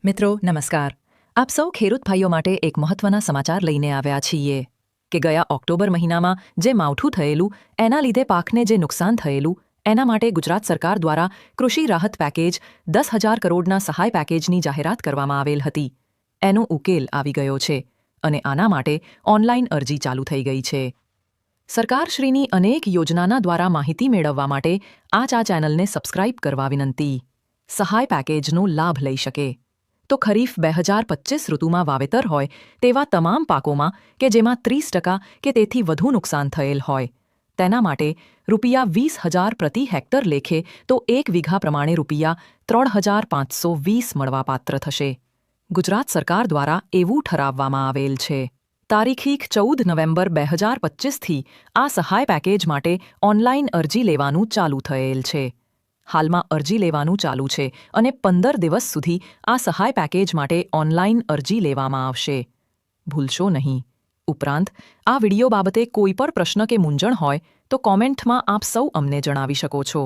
મિત્રો નમસ્કાર. આપ સૌ ખેડૂત ભાઈઓ માટે એક મહત્વના સમાચાર લઈને આવ્યા છીએ કે ગયા ઓક્ટોબર મહિનામાં જે માવઠું થયેલું એના લીધે પાકને જે નુકસાન થયેલું એના માટે ગુજરાત સરકાર દ્વારા કૃષિ રાહત પેકેજ 10,000 કરોડના સહાય પેકેજની જાહેરાત કરવામાં આવેલ હતી. એનો ઉકેલ આવી ગયો છે અને આના માટે ઓનલાઈન અરજી ચાલુ થઈ ગઈ છે. સરકારશ્રીની અનેક યોજનાના દ્વારા માહિતી મેળવવા માટે આ ચેનલને સબસ્ક્રાઇબ કરવા વિનંતી. સહાય પેકેજનો લાભ લઈ શકે તો ખરીફ 2025 ઋતુમાં વાવેતર હોય તેવા તમામ પાકોમાં કે જેમાં 30% કે તેથી વધુ નુકસાન થયેલ હોય તેના માટે ₹20,000 પ્રતિ હેક્ટર લેખે તો 1 વીઘા પ્રમાણે ₹3,520 મળવાપાત્ર થશે. ગુજરાત સરકાર દ્વારા એવું ઠરાવવામાં આવેલ છે. તારીખ 14 નવેમ્બર 2025થી આ સહાય પેકેજ માટે ઓનલાઈન અરજી લેવાનું ચાલુ થયેલ છે. હાલમાં અરજી લેવાનું ચાલુ છે અને 15 દિવસ સુધી આ સહાય પેકેજ માટે ઓનલાઈન અરજી લેવામાં આવશે. ભૂલશો નહીં. ઉપરાંત આ વિડિયો બાબતે કોઈ પણ પ્રશ્ન કે મૂંઝવણ હોય તો કોમેન્ટમાં આપ સૌ અમને જણાવી શકો છો.